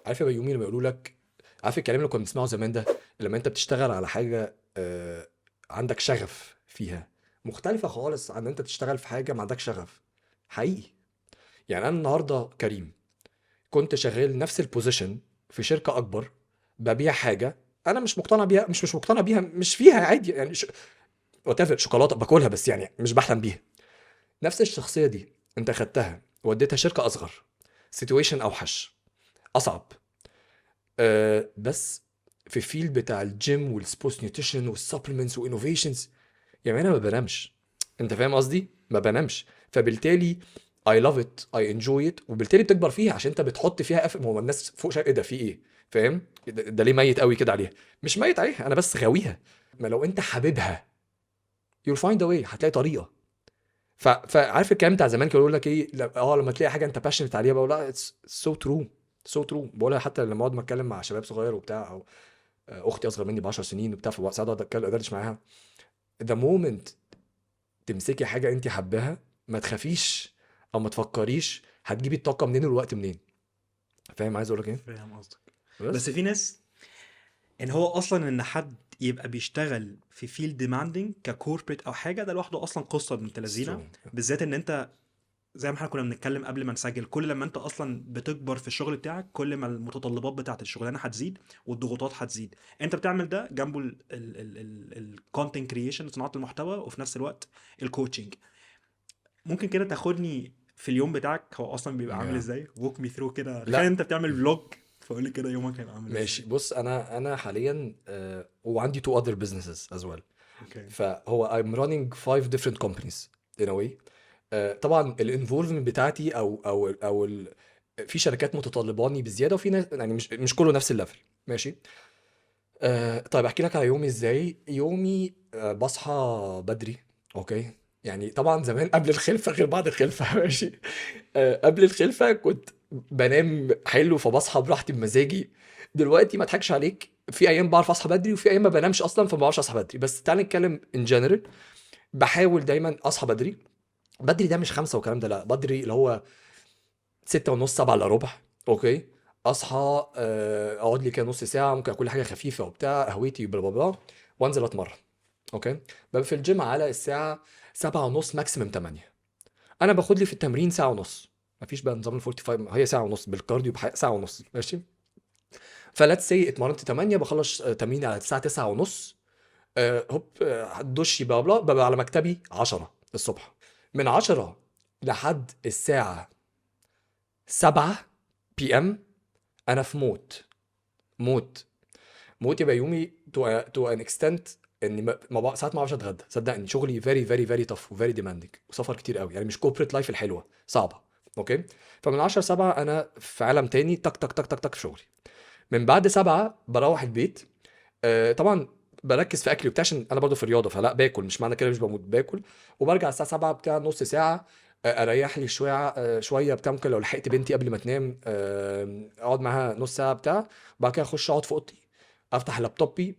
عارف يا بيومي لما يقولوا لك، عارف الكلام اللي كنا بنسمعه زمان ده، لما انت بتشتغل على حاجه عندك شغف فيها، مختلفه خالص عن ان انت تشتغل في حاجه ما عندكش شغف حقيقي. يعني انا النهارده كريم كنت شغال نفس البوزيشن في شركه اكبر، ببيع حاجه انا مش مقتنع بيها، مش مقتنع بيها، مش فيها عادي يعني whatever، شوكولاته باكلها بس يعني مش بحلم بيها. نفس الشخصيه دي انت خدتها وديتها شركه اصغر، سيتويشن اوحش، اصعب، بس في الفيلد بتاع الجيم والسبورتس نيوتريشن والسبلمنتس وانوفيشنز، يعني انا ما بنامش. انت فاهم قصدي؟ ما بنامش. فبالتالي I love it I enjoy it، وبالتالي بتكبر فيها عشان انت بتحط فيها ما هو الناس فوق ايه ده في ايه؟ فاهم؟ ده ليه ميت قوي كده عليها؟ مش ميت عليها، انا بس غاويها. ما لو انت حاببها you'll find a way، هتلاقي طريقه. فعارف الكلام بتاع زمان كانوا يقول لك ايه، لما تلاقي حاجه انت باشنت عليها، بقول لا اتس سو ترو، سو ترو. بقولها حتى لما اقعد ما اتكلم مع شباب صغير وبتاع، او اختي اصغر مني ب 10 سنين وبتاع، ساعات اقعد اتكلم ادردش معاها. ذا مومنت تمسكي حاجه انت حباها، ما تخافيش او ما تفكريش هتجيبي الطاقه منين والوقت منين. فاهم عايز اقول لك ايه؟ فاهم قصدك. بس بس في ناس، ان هو اصلا ان حد يبقى بيشتغل في فيلد ديماندنج ككوربريت او حاجه، ده لوحده اصلا قصه بنت لذينه. سترونج. بالذات ان انت زي ما احنا كنا بنتكلم قبل ما نسجل، كل لما انت اصلا بتكبر في الشغل بتاعك، كل ما المتطلبات بتاعت الشغلانه هتزيد والضغوطات هتزيد. انت بتعمل ده جنبه الكونتنت كرييشن، صناعه المحتوى، وفي نفس الوقت الكوتشنج. ممكن كده تاخدني في اليوم بتاعك هو اصلا بيبقى عامل yeah. ازاي؟ ووك مي ثرو كده، تخيل لا انت بتعمل فلوج، فقول لي كده يومك هيبقى عامل ماشي، ازاي. بص انا حاليا وعندي two other businesses as well. اوكي. فهو I'm running 5 different companies in a way. طبعا الانفولفمنت بتاعتي في شركات متطلباني بزياده، وفي ناس يعني مش كله نفس الليفل. ماشي. طيب احكي لك على يومي ازاي. يومي بصحى بدري. اوكي. يعني طبعا زمان قبل الخلفه غير بعد الخلفه ماشي. قبل الخلفه كنت بنام حلو فبصحى براحتي بمزاجي. دلوقتي ما اضحكش عليك، في ايام بعرف اصحى بدري وفي ايام ما بنامش اصلا فما بعرفش اصحى بدري. بس تعال نتكلم ان جنرال. بحاول دايما اصحى بدري. بدري ده مش خمسة والكلام ده، لا بدري اللي هو 6:30 7:15. اوكي. اصحى اقعد لي كده نص ساعه، ممكن اكل حاجه خفيفه وبتاع قهوتي بلا بلا بلا، وانزل اتمرن. اوكي. ببقى في الجيم على الساعه 7:30 ماكسيمم 8. انا باخد لي في التمرين ساعه ونص. مفيش بقى نظام ال 45، هي ساعه ونص بالكارديو ساعه ونص ماشي. فلات سي اتمرنت 8، بخلص تمرين على الساعه 9 ونص. هوب دش بلا بلا، ببقى على مكتبي 10 الصبح. من 10 لحد الساعه 7 بي ام انا في موت. موت. موت يبقى يومي تو ان اكستنت اني ساعات ما بعرفش اتغدى. صدقني شغلي فيري فيري فيري تف وفيري ديماندنج، وسفر كتير قوي، يعني مش كوربريت لايف الحلوه، صعبه. اوكي. فمن 10 7 انا في عالم تاني، تك تك تك تك تك في شغلي. من بعد 7 بروح البيت. طبعا بركز في اكلي وبتاع عشان انا برضو في الرياضه، فلا باكل، مش معنى كده مش بموت، باكل. وبرجع الساعه 7 بتاع نص ساعه، اريح لي شويه شويه بتاع، ممكن لو لحقت بنتي قبل ما تنام اقعد معاها نص ساعه بتاع. وبعد كده اخش اقعد في اوضتي، افتح لابتوبي،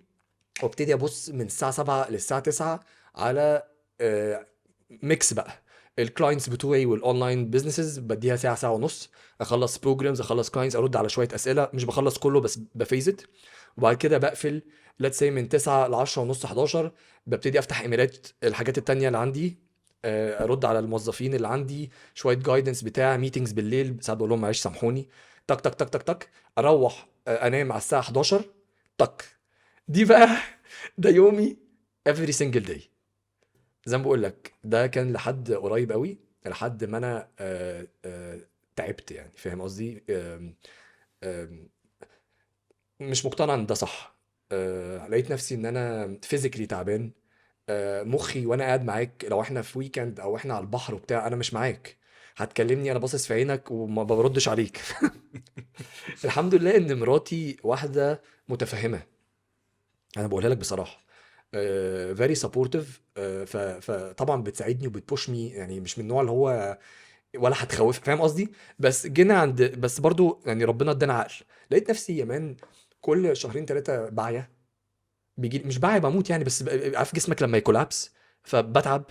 وابتدي ابص من الساعه 7 للساعه 9 على آه، ميكس بقى الكلاينتس بتوعي والاونلاين بزنسز. بديها ساعه ساعه ونص، اخلص بروجرامز، اخلص كلاينتس، ارد على شويه اسئله، مش بخلص كله بس بفيزت. وبعد كده بقفل. ليتس سي من 9 ل 10 ونص 11 ببتدي افتح ايميلات الحاجات التانية اللي عندي، ارد على الموظفين اللي عندي، شويه جايدنس بتاع ميتنجز بالليل، ساعات بقول لهم معلش سامحوني. تك تك تك تك تك. اروح انام على الساعه 11. تك. دي بقى ده يومي every single day. زي ما بقول لك ده كان لحد قريب قوي، لحد ما انا تعبت يعني، فاهم قصدي؟ آم، مش مقتنع ان ده صح. لقيت نفسي ان انا فيزيكلي تعبان. مخي وانا قاعد معاك، لو احنا في ويكند او احنا على البحر وبتاع، انا مش معاك. هتكلمني انا باصص في عينك وما بردش عليك. الحمد لله ان مراتي واحده متفهمه. انا بقولها لك بصراحه. فيري سبورتيف. فطبعا بتساعدني وبتبوش مي، يعني مش من النوع اللي هو ولا هتخوف، فاهم قصدي؟ بس جينا عند، بس برضو يعني ربنا ادانا عقل. لقيت نفسي يا مان كل شهرين ثلاثه بعيا. بيجي مش بعيا بموت يعني، بس عارف جسمك لما يكولابس، فبتعب.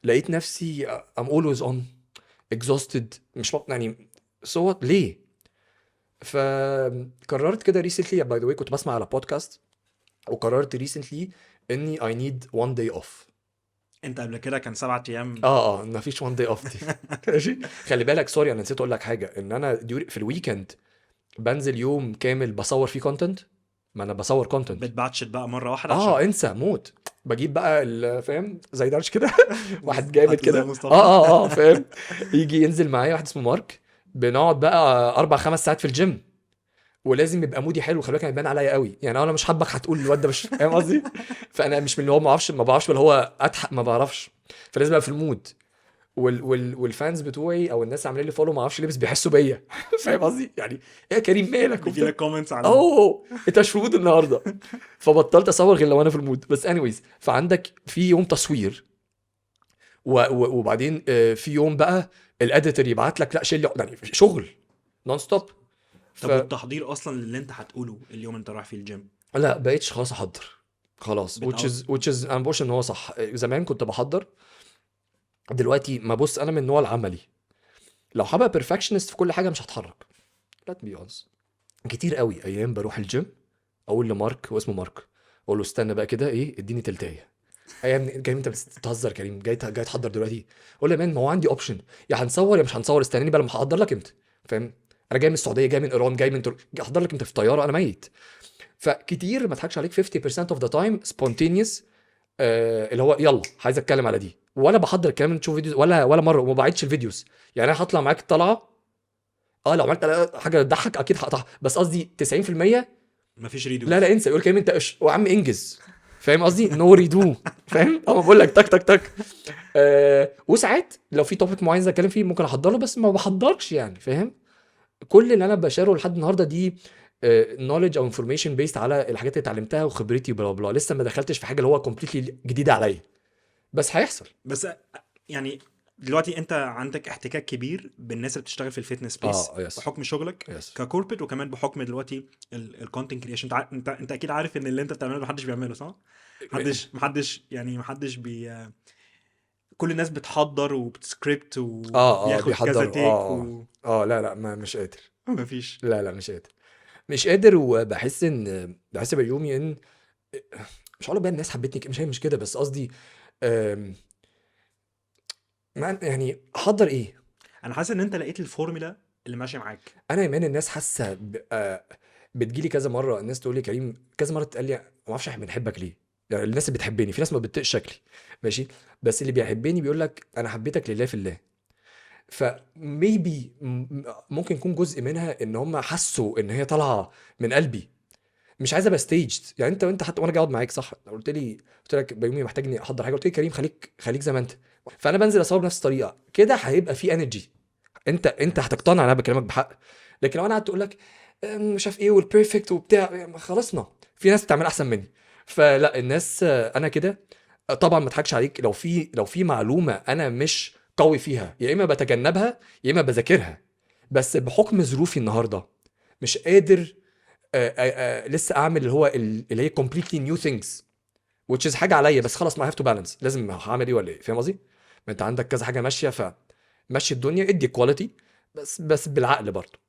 لقيت نفسي I'm always on exhausted، مش يعني ليه؟ فقررت كده ريسنتلي، باي ذا واي كنت بسمع على بودكاست، وقررت ريسنتلي اني I need one day off. انت قبل كده كان 7 ايام. مفيش one day off دي. ماشي. خلي بالك، سوري انا نسيت اقول لك حاجه، ان انا في الويكند بنزل يوم كامل بصور فيه كونتنت. ما انا بصور كونتنت. بتباتشت بقى مره واحده عشان انسى موت. بجيب بقى فاهم زي دارش كده. واحد جامد حد زي كده. مصطفى. فاهم. يجي ينزل معايا واحد اسمه مارك، بنقعد بقى 4-5 ساعات في الجيم، ولازم يبقى مودي حلو. خلي بالك انا بيبان عليا قوي يعني، انا مش حابك هتقول الواد ده مش فاهم قصدي. فانا مش من اللي هو ما بعرفش اللي هو اضحك، ما بعرفش. فلازم ابقى في المود. والفانز بتوعي او الناس اللي عاملين لي فولو ما اعرفش ليه بس بيحسوا بيا. فاهم قصدي يعني. ايه يا كريم مالك بيجي وبتاع. لك كومنتس على انت مش في المود النهارده. فبطلت اصور غير لو انا في المود. بس انيويز، فعندك في يوم تصوير وبعدين في يوم بقى الاديتور يبعت لك لا شيل يعني شغل نون ستوب. طب والتحضير اصلا اللي انت هتقوله اليوم انت رايح فيه الجيم؟ لا بقيتش خلاص احضر خلاص. which is انا بقولش ان هو صح. زمان كنت بحضر، دلوقتي ما بص انا من النوع العملي. لو هبقى بيرفكشنست في كل حاجه مش هتحرك. لا بي اونست. كتير قوي ايام بروح الجيم اقول لمارك، هو اسمه مارك، اقول له استنى بقى كده ايه اديني تلتايه. ايام جاي انت بتهزر كريم، جاي تحضر دلوقتي. اقول له يا مان ما هو عندي اوبشن، يا هنصور يا مش هنصور، استناني بقى لما هحضر لك امتى. فاهم. انا جاي من السعوديه، جاي من ايران، جاي من احضر لك انت في الطياره انا ميت. فكتير ما اضحكش عليك 50% of the time spontaneous. اللي هو يلا عايز اتكلم على دي، ولا بحضر الكلام اللي تشوف فيديوز ولا مره، وما بعيدش الفيديوز. يعني انا هطلع معاك طلعه لو عملت حاجه تضحك اكيد هقطعها، بس قصدي 90% مفيش ريدوز. لا انسى. يقول كلام انت وعم انجز. فاهم قصدي نو ريدو. فاهم بقول لك تك تك تك. وساعات لو في توبيك معين عايز اتكلم فيه ممكن احضر له، بس ما بحضرش يعني. فاهم. كل اللي انا بشاره لحد النهارده دي knowledge او information based على الحاجات اللي اتعلمتها وخبرتي بلا بلا. لسه ما دخلتش في حاجه اللي هو completely جديده عليا، بس هيحصل. بس يعني دلوقتي انت عندك احتكاك كبير بالناس اللي بتشتغل في الفيتنس سبيس يس بحكم شغلك يس ككوربريت، وكمان بحكم دلوقتي الكونتنت كريشن. انت اكيد عارف ان اللي انت بتعمله محدش بيعمله، صح؟ محدش كل الناس بتحضر وبتسكريبت وبياخد كذا بيحضروا تيك لا ما مش قادر. مفيش. لا مش قادر. بحس بيومي ان مش هقول بقى الناس حبتني مش كده، بس قصدي آم، يعني احضر ايه. انا حاسس ان انت لقيت الفورمولا اللي ماشيه معاك. انا ايمان الناس حاسه بتجيلي كذا مره، الناس تقول لي كريم كذا مره تقول لي ما اعرفش احنا بنحبك ليه. يعني الناس اللي بتحبني، في ناس ما بتطيقش شكلي ماشي، بس اللي بيحبني بيقول لك انا حبيتك لله في الله. فميبي ممكن يكون جزء منها ان هم حسوا ان هي طالعه من قلبي، مش عايز ابقى ستيجد. يعني انت حتى وانا جاي اقعد معاك صح قلت لك بيومي محتاج اني احضر حاجه، قلت لي كريم خليك زي ما انت. فانا بنزل اصور بنفس الطريقه كده، هيبقى في انرجي. انت هتقتنع انا بكلامك بحق. لكن لو انا قعدت اقول لك مش عارف ايه والبيرفكت وبتاع، خلصنا. في ناس بتعمل احسن مني. فلا الناس انا كده. طبعا ما اضحكش عليك، لو في معلومه انا مش قوي فيها، يا اما بتجنبها يا اما بذاكرها. بس بحكم ظروفي النهارده مش قادر لسه اعمل اللي هو اللي هي completely new things which is حاجه عليا. بس خلاص ما have to balance، لازم هعمل ايه ولا ايه. فاهم قصدي. ما انت عندك كذا حاجه ماشيه، فمشي الدنيا ادي كواليتي بس بالعقل برضه.